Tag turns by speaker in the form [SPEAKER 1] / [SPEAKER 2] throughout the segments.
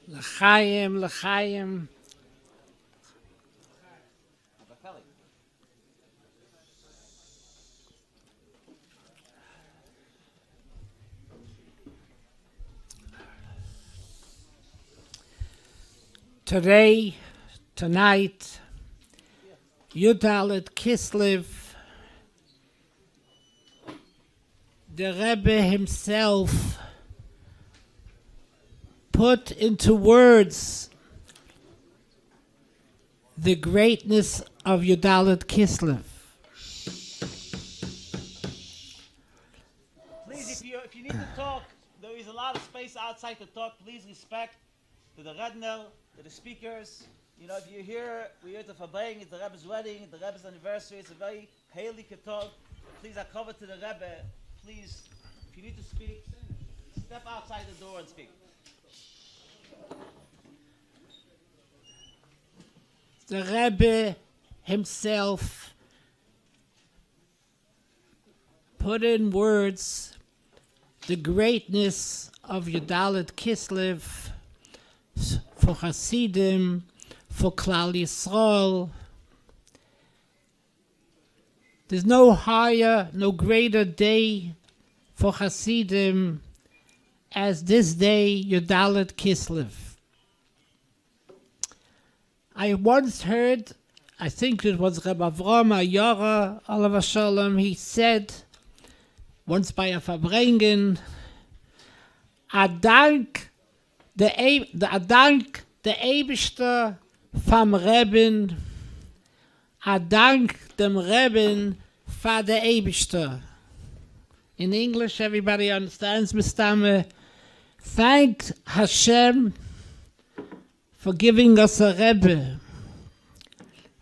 [SPEAKER 1] L'chaim, l'chaim. Today, tonight, Yudalit Kislev, the Rebbe himself put into words the greatness of Yudalit Kislev.
[SPEAKER 2] Please, if you need to talk, there is a lot of space outside to talk. Please respect to the Redner, to the speakers. You know, if you're here, we're here to Farbrengen. It's the Rebbe's wedding, it's the Rebbe's anniversary. It's a very haily talk. Please, I cover to the Rebbe. Please, if you need to speak, step outside the door and speak.
[SPEAKER 1] The Rebbe himself put in words the greatness of Yudalit Kislev for Hasidim, for Klal Yisrael. There's no higher, no greater day for Hasidim as this day, Yudalit Kislev. I once heard, I think it was Reb Avram Ayara, Alav Shalom, he said, once by a Farbrengen, Adank the Eibishter vom Reben, Adank dem Reben for the Eibishter. In English, everybody understands, Mistame. Thank Hashem for giving us a Rebbe,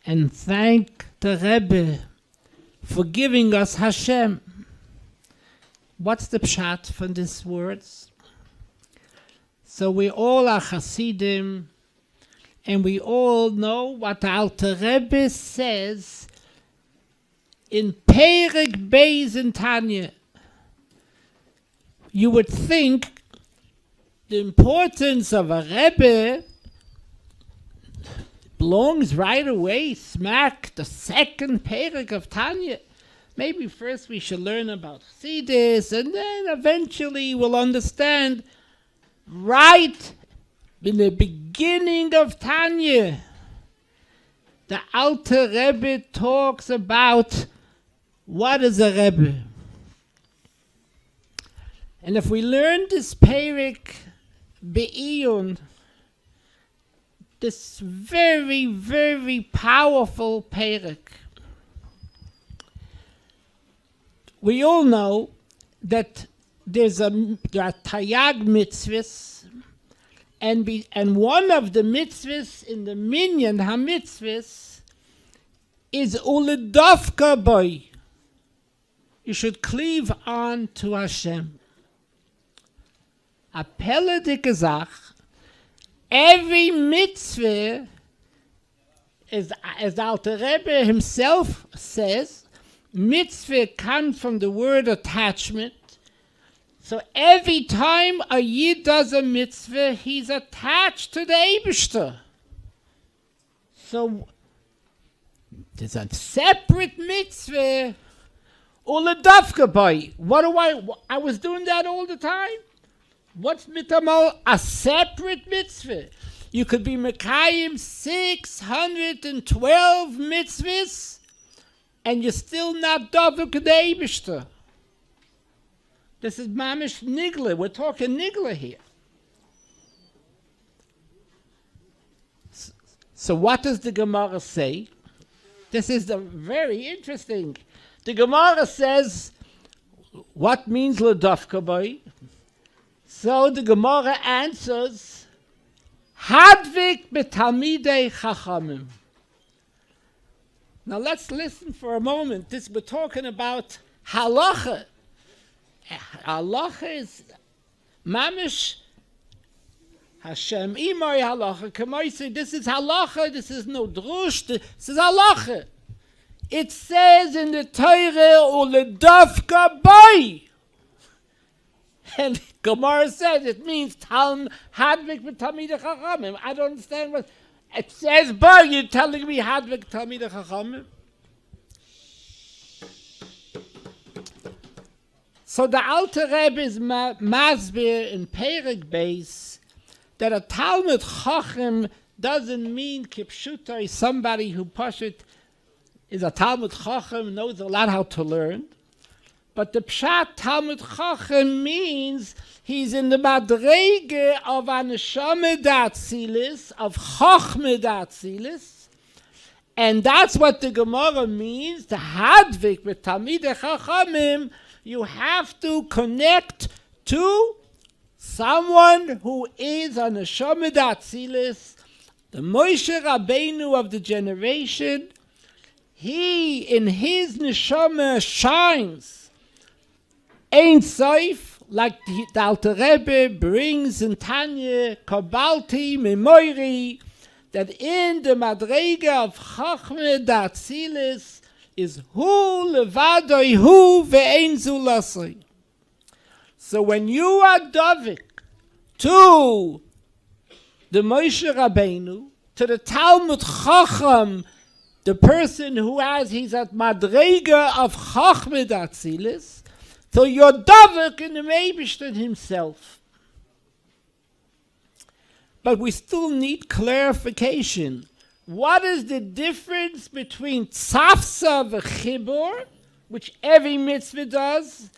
[SPEAKER 1] and thank the Rebbe for giving us Hashem. What's the pshat from these words? So we all are Hasidim, and we all know what the Alter Rebbe says in Perek Beis in Tanya. You would think the importance of a Rebbe belongs right away, smack the second Perek of Tanya. Maybe first we should learn about Chassidus, and then eventually we'll understand right in the beginning of Tanya. The Alter Rebbe talks about what is a Rebbe. And if we learn this Perek Be'iyun, this very, very powerful Perek, we all know that there are Tayag mitzvahs, and one of the mitzvahs in the minyan ha-mitzvahs is uledafka boy. You should cleave on to Hashem. A pelede Zach, every mitzvah, as the Alter Rebbe himself says, mitzvah comes from the word attachment. So every time a Yid does a mitzvah, he's attached to the Eibishter. So there's a separate mitzvah, uledafka boy. I was doing that all the time. What's mitamal? A separate mitzvah. You could be Mekayim 612 mitzvahs, and you're still not Dovuk the Eibishter. This is Mamish Nigla. We're talking Nigla here. So what does the Gemara say? This is very interesting. The Gemara says, what means Ledafka boy? So the Gemara answers, Hadvik betalmidei chachamim. Now let's listen for a moment. We're talking about halacha. Halacha is mamish Hashem imay halacha. Kamaisi, this is halacha. This is no drush. This is halacha. It says in the Torah, uledafka boy. And Gemara says it means Talm Hadvik B'Talmidei Chachamim. I don't understand what it says, but you're telling me Hadvik Talmidei Chachamim. So the Alter Rebbe is masbir in Perek Beis that a Talmud Chacham doesn't mean kipshuta is somebody who pashut is a Talmud Chacham, knows a lot how to learn. But the Pshat Talmud Chacham means he's in the madrege of a neshama d'atzilis, of chachma d'atzilis, and that's what the Gemara means. The hadvik with Talmidei Chachamim, you have to connect to someone who is a neshama d'atzilis, the Moshe Rabbeinu of the generation. He in his neshama shines. Ein Sof, like the Alter Rebbe brings in Tanya, Kabalti, Memoiri, that in the Madrege of Chachme d'Atzilis is Hu levadoi Hu ve'ein zulasoi. So when you are Dovik to the Moshe Rabbeinu, to the Talmud Chacham, the person who has, he's at Madrege of Chachme d'Atzilis, so you're Dovik in the Meibishter himself. But we still need clarification. What is the difference between tzafsa v'chibur, which every mitzvah does,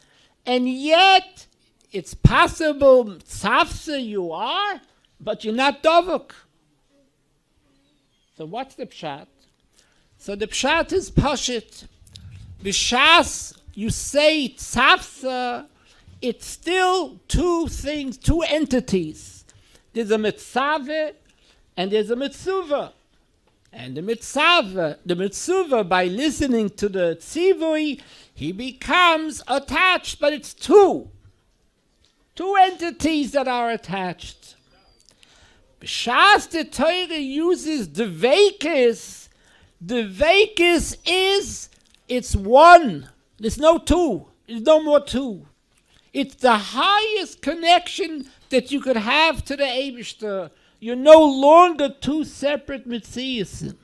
[SPEAKER 1] and yet it's possible tzafsa you are, but you're not Dovik? So what's the pshat? So the pshat is pashit. B'shas you say tzafsa, it's still two things, two entities. There's a mitzvah and there's a mitzvah. And the mitzvah, by listening to the tzivui, he becomes attached, but it's two entities that are attached. B'shas the Torah uses the vekis is, it's one. There's no two. There's no more two. It's the highest connection that you could have to the Eibishter. You're no longer two separate mitzias.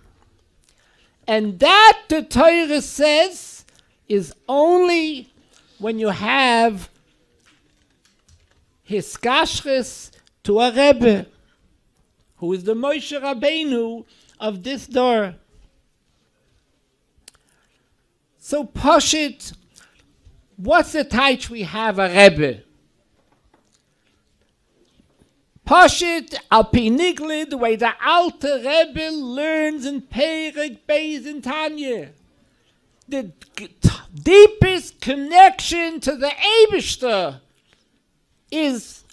[SPEAKER 1] And that, the Torah says, is only when you have hiskashres to a Rebbe, who is the Moshe Rabbeinu of this door. So Pashit, what's the taich we have a Rebbe? Pashit al Pinigli, the way the Alter Rebbe learns in Perek Beis in Tanya. The deepest connection to the Eibishter is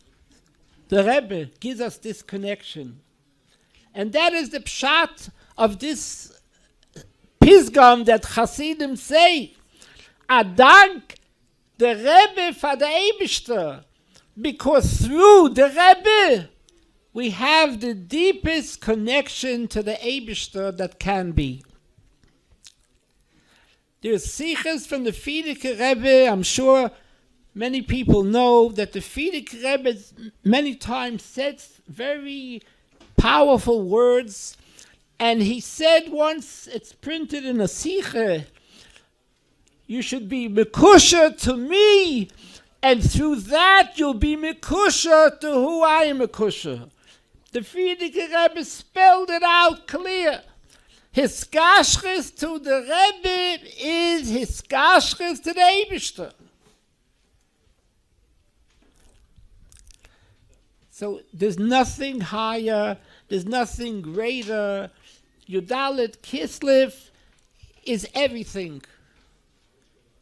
[SPEAKER 1] the Rebbe gives us this connection. And that is the pshat of this Pisgam that Hasidim say, Adank the Rebbe for the Eibishter, because through the Rebbe we have the deepest connection to the Eibishter that can be. There's sichas from the Fiedeke Rebbe. I'm sure many people know that the Fiedeke Rebbe many times says very powerful words. And he said once, it's printed in a Sikha, you should be Mekusha to me, and through that you'll be Mekusha to who I am Mekusha. The Fiedeke Rebbe spelled it out clear. His kashres to the Rebbe is his kashres to the Eibishter. So there's nothing higher, there's nothing greater. Yudalit Kislev is everything.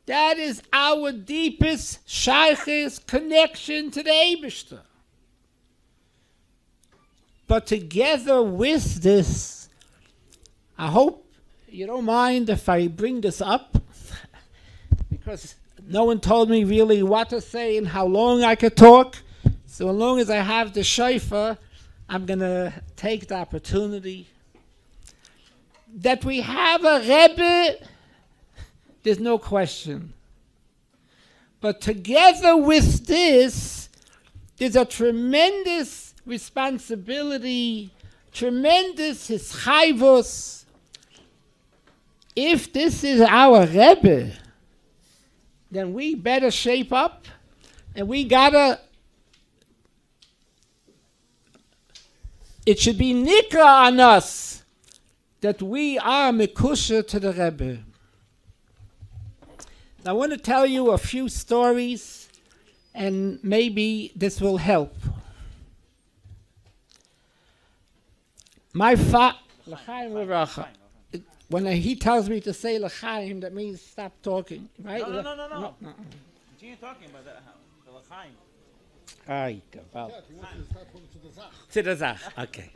[SPEAKER 1] That is our deepest shaykhis connection to the Eibishter. But together with this, I hope you don't mind if I bring this up, because no one told me really what to say and how long I could talk. So as long as I have the shofar, I'm going to take the opportunity. That we have a Rebbe, there's no question. But together with this, there's a tremendous responsibility, tremendous hischayvus. If this is our Rebbe, then we better shape up, and we gotta, it should be nikra on us that we are mekusha to the Rebbe. I want to tell you a few stories, and maybe this will help. My father, when he tells me to say l'chaim, that means stop talking, right?
[SPEAKER 2] No. Continue talking about that. The l'chaim.
[SPEAKER 1] Aye, well. To the zach. Okay.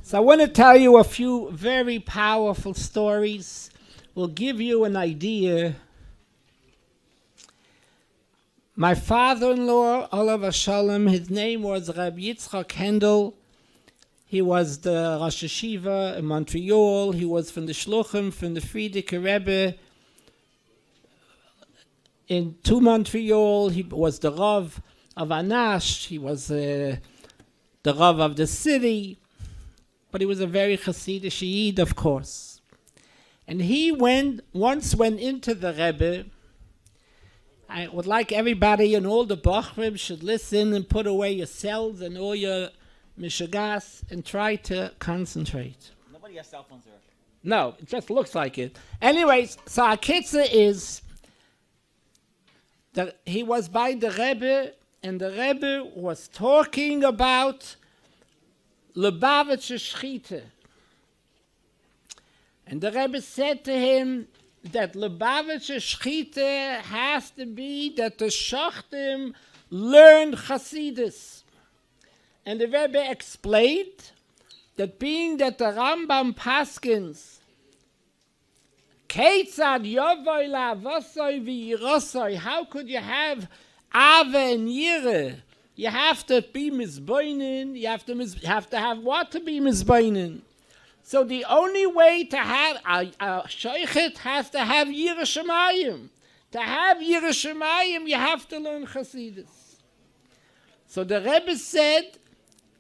[SPEAKER 1] So I want to tell you a few very powerful stories. Will give you an idea. My father-in-law, Olav Shalom, his name was Rabbi Yitzchak Hendel. He was the Rosh Yeshiva in Montreal. He was from the Shluchim, from the Frierdiker Rebbe to Montreal. He was the Rav of Anash. He was the Rav of the city. But he was a very Hasidic Yid, of course. And he once went into the Rebbe. I would like everybody and all the Bachrim should listen and put away your cells and all your mishagas and try to concentrate.
[SPEAKER 2] Nobody has cell phones there.
[SPEAKER 1] No, it just looks like it. Anyways, so our kitzah is that he was by the Rebbe, and the Rebbe was talking about Lubavitcher Schchite. And the Rebbe said to him that Lubavitcher Schchite has to be that the Shachtim learned Chasidus. And the Rebbe explained that being that the Rambam paskins, Keitzad Yovoi Lavosoi V'Yirosoi, how could you have Ave and Yire? You have to be Mizboinin, you have to have what to be Mizboinin? So the only way to have a Shoichet has to have Yira Shemayim. To have Yira Shemayim, you have to learn Chasidus. So the Rebbe said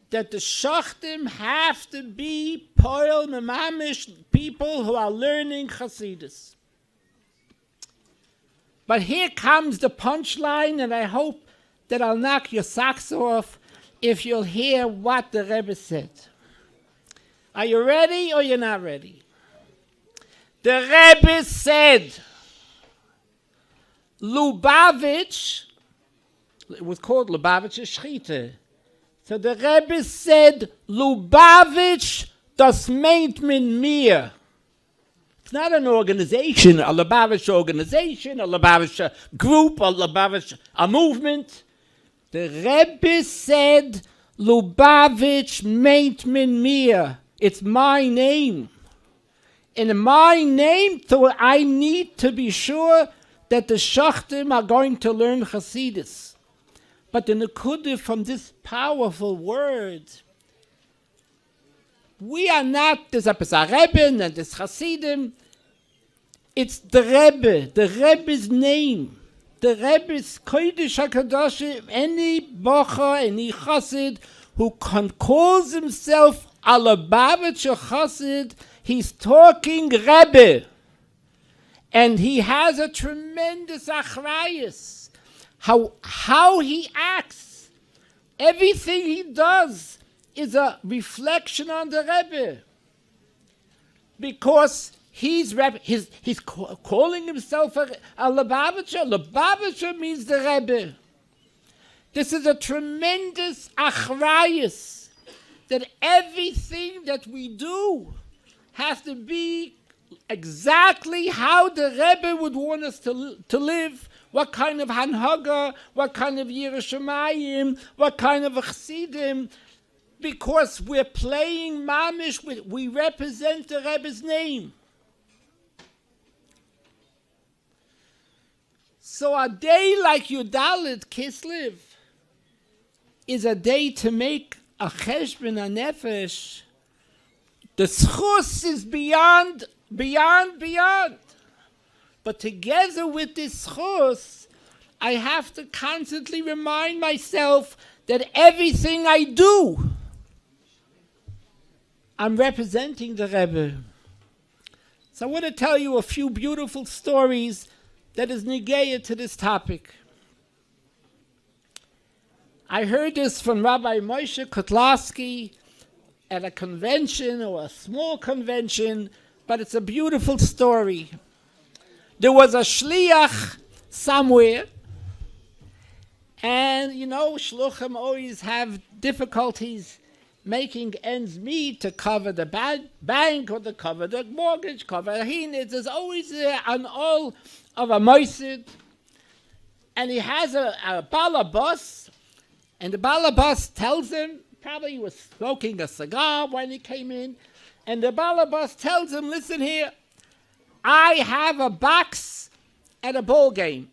[SPEAKER 1] that the Shachtim have to be Poel Memamish, people who are learning Chasidus. But here comes the punchline, and I hope that I'll knock your socks off if you'll hear what the Rebbe said. Are you ready or you're not ready? The Rebbe said, Lubavitch, it was called Lubavitcher Schchite. So the Rebbe said, Lubavitch, das meint min mir. It's not an organization, a Lubavitch organization, a Lubavitch group, a Lubavitch a movement. The Rebbe said, Lubavitch meint min mir. It's my name. In my name, so I need to be sure that the Shachtim are going to learn Chasidus. But the Nekudah from this powerful word, we are not this Rebbe and this Hasidim. It's the Rebbe's name. The Rebbe's Kodesh HaKadosh, any Bocher, any Chassid who calls himself a Lubavitcher Chassid, he's talking Rebbe. And he has a tremendous achrayus. How he acts, everything he does is a reflection on the Rebbe. Because he's calling himself a Lubavitcher. Lubavitcher means the Rebbe. This is a tremendous achrayus, that everything that we do has to be exactly how the Rebbe would want us to live. What kind of Hanhaga, what kind of Yerushalayim, what kind of Chassidim. Because we're playing Mamish, we represent the Rebbe's name. So a day like Yudalit Kislev is a day to make a cheshbon a nefesh. The schus is beyond. But together with this schus, I have to constantly remind myself that everything I do, I'm representing the Rebbe. So I want to tell you a few beautiful stories that is negaya to this topic. I heard this from Rabbi Moshe Kotlarski at a convention or a small convention, but it's a beautiful story. There was a shliach somewhere, and you know, shluchim always have difficulties making ends meet to cover the bank or to cover the mortgage, cover the hinit. There's always an all of a moisid, and he has a balabas, and the balabas tells him, probably he was smoking a cigar when he came in, and the balabas tells him, listen here, I have a box at a ball game.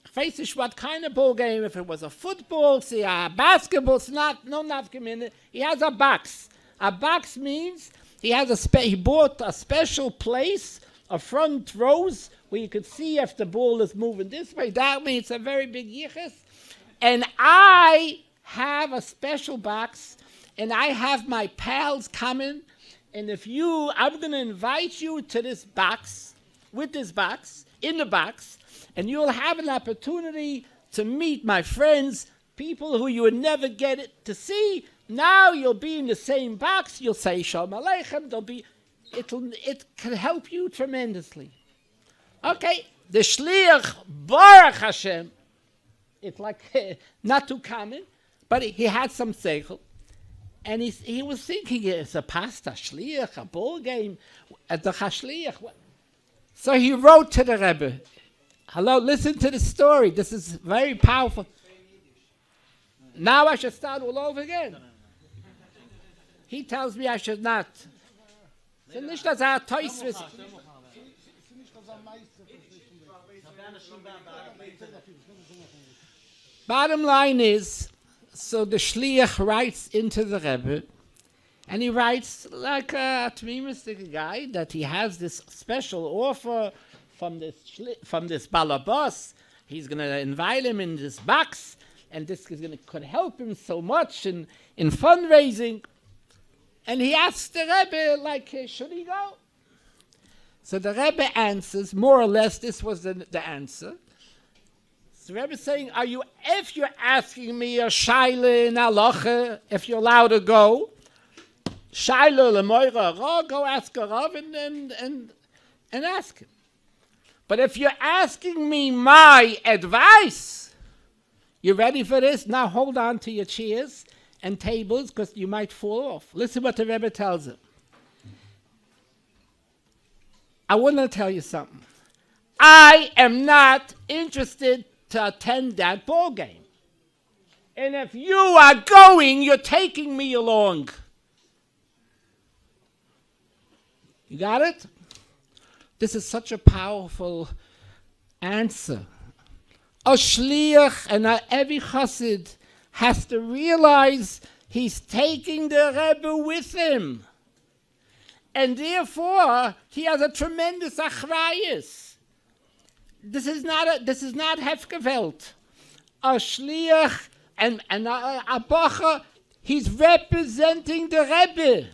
[SPEAKER 1] Face what kind of ball game? If it was a football, see a basketball, it's not nafkamin. He has a box. A box means he has he bought a special place, a front rows where you could see if the ball is moving this way, that way. It's a very big yichus. And I have a special box, and I have my pals coming. And I'm going to invite you to this box, with this box, in the box, and you'll have an opportunity to meet my friends, people who you would never get it to see. Now you'll be in the same box. You'll say Shalom Aleichem. It can help you tremendously. Okay, the shliach Baruch Hashem. It's like not too common, but he had some seichel, and he was thinking it's a pasta shliach, a ball game, at the shliach. So he wrote to the Rebbe. Hello, listen to the story. This is very powerful. Now I should start all over again. He tells me I should not. So nicht, dass teus wissen. Bottom line is, so the shliach writes into the Rebbe, and he writes like a optimistic guy that he has this special offer from this balabas. He's going to invite him in this box, and this could help him so much in fundraising. And he asks the Rebbe, like, should he go? So the Rebbe answers, more or less, this was the answer. So the Rebbe is saying, if you're asking me a shaila in halacha, if you're allowed to go, shaila lemoira, go ask a Rav and ask him. But if you're asking me my advice, you ready for this? Now hold on to your chairs and tables because you might fall off. Listen what the Rebbe tells him. I want to tell you something. I am not interested to attend that ball game. And if you are going, you're taking me along. You got it? This is such a powerful answer. A shliach and every chassid has to realize he's taking the Rebbe with him. And therefore, he has a tremendous achrayus. This is not hefgewelt. A shliach and a bacher, he's representing the Rebbe.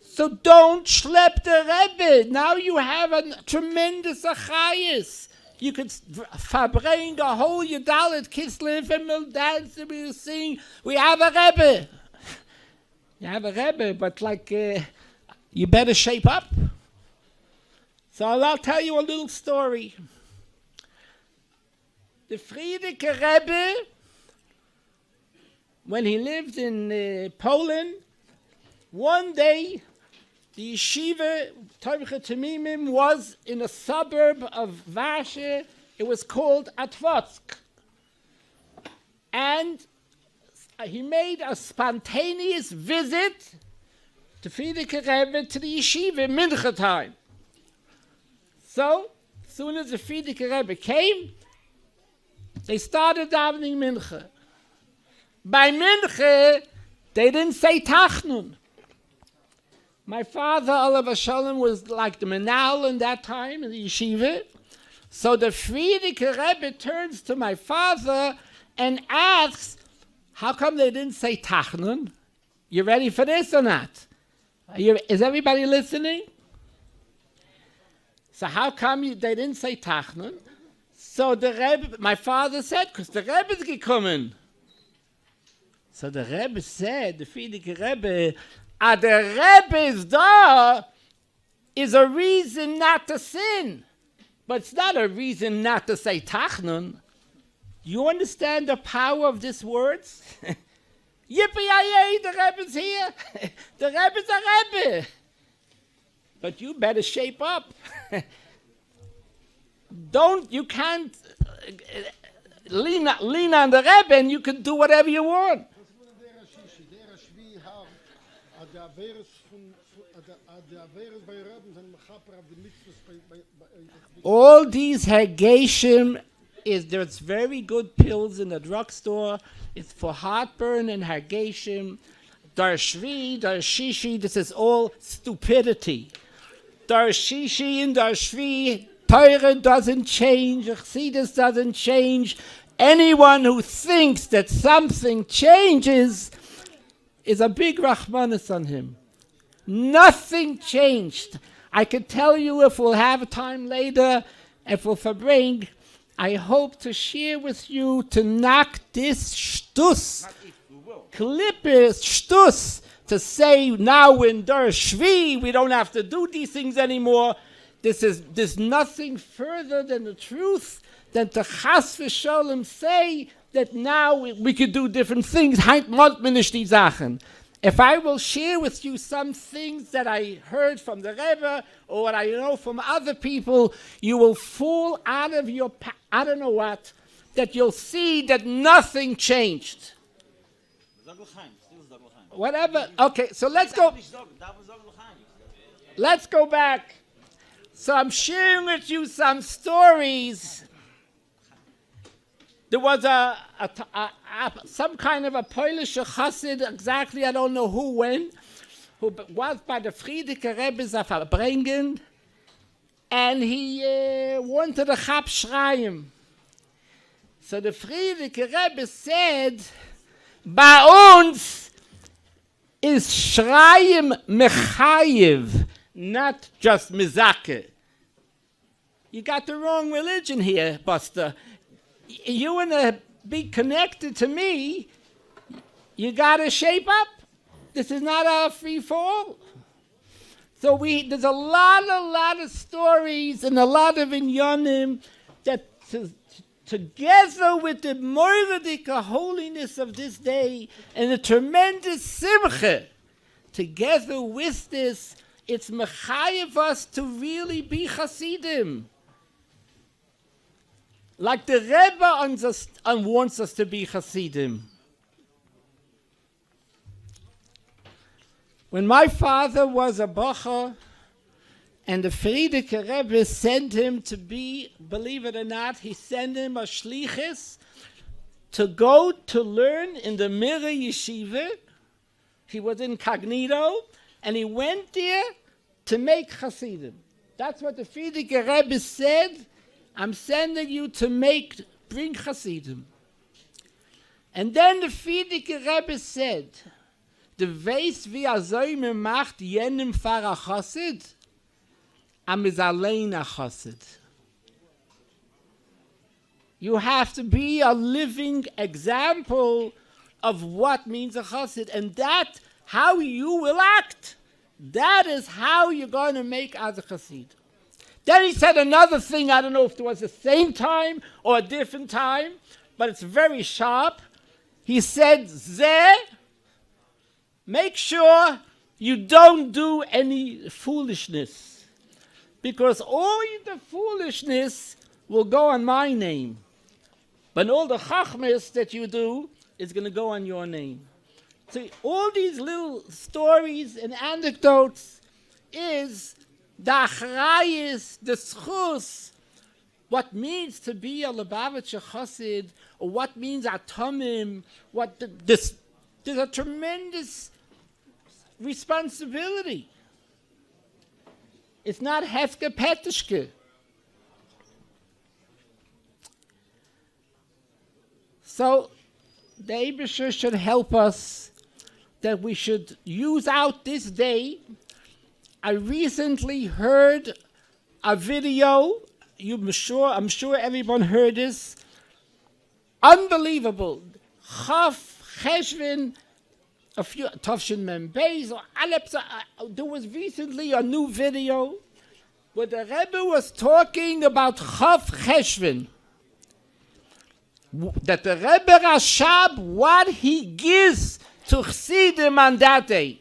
[SPEAKER 1] So don't schlep the Rebbe. Now you have a tremendous achayis. You could Farbrengen a whole Yudalit Kislev, and we'll dance and we'll sing. We have a Rebbe. You have a Rebbe, but you better shape up. So I'll tell you a little story. The Frierdiker Rebbe, when he lived in Poland, one day the yeshiva Toicha Temimim was in a suburb of Varsha. It was called Atvotsk. And he made a spontaneous visit to Frierdiker Rebbe to the yeshiva in Mincha time. So, as soon as the Frierdiker Rebbe came, they started davening Mincha. By Mincha, they didn't say Tachnun. My father, Olav Shalom, was like the Menal in that time in the yeshiva. So the Frierdiker Rebbe turns to my father and asks, how come they didn't say Tachnun? You ready for this or not? Is everybody listening? So how come they didn't say Tachnun? So the Rebbe, my father said, because the Rebbe is gekommen. So the Rebbe said, the Frierdiker Rebbe, the Rebbe is there is a reason not to sin. But it's not a reason not to say Tachnun. You understand the power of these words? Yippee-yay, the Rebbe's here. The Rebbe's a Rebbe. But you better shape up. You can't lean on the Rebbe and you can do whatever you want. All these Hagashim there's very good pills in the drugstore. It's for heartburn and Hagashim. Darshvi, Darshishi, this is all stupidity. Darshishi and Darshvi, Torah doesn't change, Chassidus doesn't change. Anyone who thinks that something changes is a big Rahmanis on him. Nothing changed. I could tell you if we'll have time later, if we'll Farbrengen, I hope to share with you to knock this shtus, klippes shtus, to say now in Der Shvi we don't have to do these things anymore. There's nothing further than the truth than to chas v'sholem say that now we could do different things. Heint mont mir nicht die Sachen. If I will share with you some things that I heard from the Rebbe or what I know from other people, you will fall out of your, I don't know what, that you'll see that nothing changed. Whatever. Okay, so let's go. Let's go back. So I'm sharing with you some stories. There was some kind of a Polish chassid, exactly, I don't know who when, who was by the Frierdiker Rebbe's of Farbrengen, and he wanted a chap schreien. So the Frierdiker Rebbe said, bei uns is schreien mechayev, not just mizake. You got the wrong religion here, Buster. You want to be connected to me, you got to shape up. This is not a free fall. So there's a lot of stories and a lot of inyanim that together with the moiradika holiness of this day and the tremendous simcha, together with this, it's mechayev us to really be Hasidim. Like the Rebbe wants us to be Hasidim. When my father was a bacher, and the Frierdiker Rebbe sent him to be, believe it or not, he sent him a shlichus to go to learn in the Mirror Yeshiva. He was incognito, and he went there to make Hasidim. That's what the Frierdiker Rebbe said. I'm sending you to bring Hasidim. And then the Frierdiker Rebbe said, "Du weißt, wie soll man macht jenem Pfarrer Chassid? Am is allein a Chassid." You have to be a living example of what means a Chassid, and that how you will act. That is how you're going to make as a Chassid. Then he said another thing, I don't know if it was the same time or a different time, but it's very sharp. He said, Zeh, make sure you don't do any foolishness, because all the foolishness will go on my name. But all the chachmas that you do is going to go on your name. So all these little stories and anecdotes is the achrayis, the schus, what means to be a Lubavitcher Chassid, or what means atomim, there's a tremendous responsibility. It's not hefke petishke. So the Eibusher should help us that we should use out this day. I recently heard a video. I'm sure everyone heard this. Unbelievable. Chaf Cheshvin, a few Tavshin Mem Beis, or Alepsa. There was recently a new video where the Rebbe was talking about Chaf Cheshvin. That the Rebbe Rashab, what he gives to Chassidim on that day.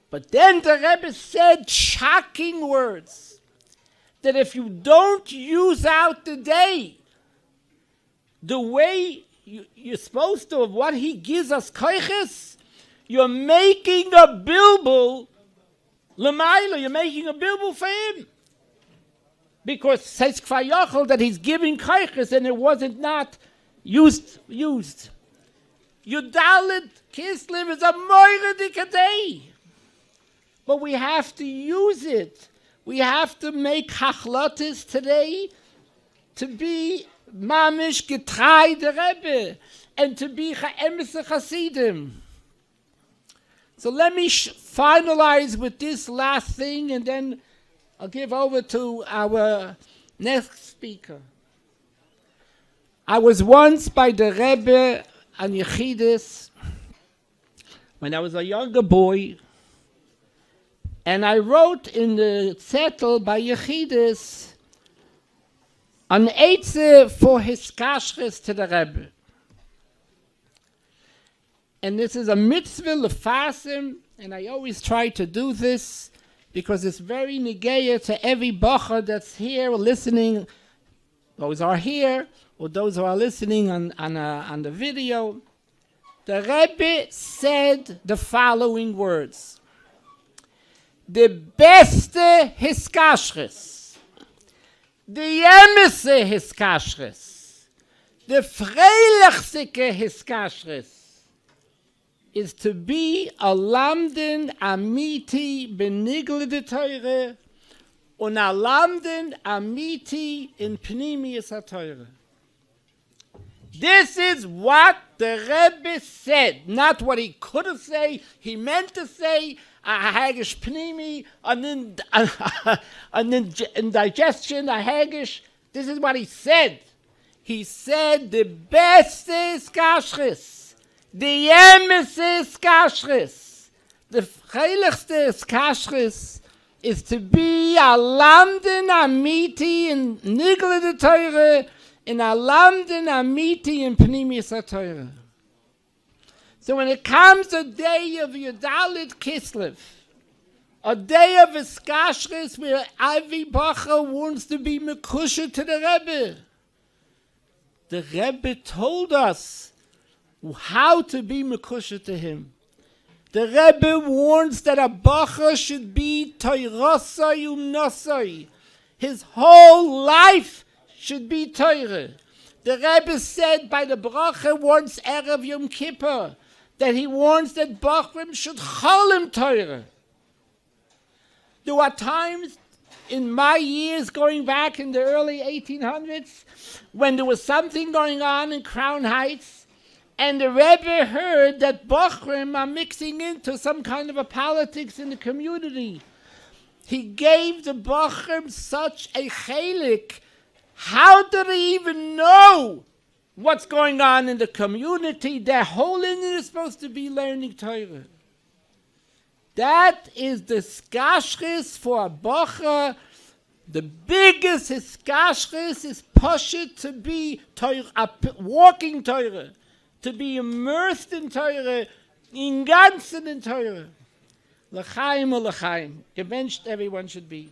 [SPEAKER 1] But then the Rebbe said shocking words, that if you don't use out the day the way you're supposed to, of what he gives us koiches, you're making a bilbul l'mayla, you're making a bilbul for him. Because it says Kfar Yochel that he's giving koiches and it wasn't not used. Yudalit Kislev is a moiridik day. But we have to use it. We have to make hachlotis today to be mamish getrei der Rebbe and to be cha'emes Chassidim. So let me finalize with this last thing, and then I'll give over to our next speaker. I was once by the Rebbe on Yechidus when I was a younger boy, and I wrote in the zettel by Yechidus an Eitze for his kashres to the Rebbe. And this is a mitzvah lefasim, and I always try to do this because it's very negeya to every bacher that's here listening, those are here, or those who are listening on the video. The Rebbe said the following words: the beste hiskashres, the emese hiskashres, the freilichsike hiskashres is to be a lamden amiti benigle de teure und a lamden amiti in pnimius a teure. This is what the Rebbe said, not what he could have said. He meant to say a hagish pnimi, an indigestion, a hagish. This is what he said. He said the best is kashris, the emes is kashris, the heiligste is kashris, is to be a lamden amiti in nigle de teure, in a lamden amiti in pnimius a teure. So when it comes a day of Yudalit Kislev, a day of Iskashris where every bacher wants to be mekusha to the Rebbe told us how to be mekusha to him. The Rebbe warns that a bacher should be toirosai umnosai. His whole life should be Torah. The Rebbe said by the bracha once Erev Yom Kippur that he warns that Bachrim should cholim Torah. There were times in my years going back in the early 1800s when there was something going on in Crown Heights and the Rebbe heard that Bachrim are mixing into some kind of a politics in the community. He gave the Bachrim such a chelik. How do they even know what's going on in the community? Their whole inyan is supposed to be learning Torah. That is the skashris for a bacher. The biggest skashris is pashut to be Torah, walking Torah, to be immersed in Torah, in ganzen in Torah. L'chaim or l'chaim. Gewünscht everyone should be.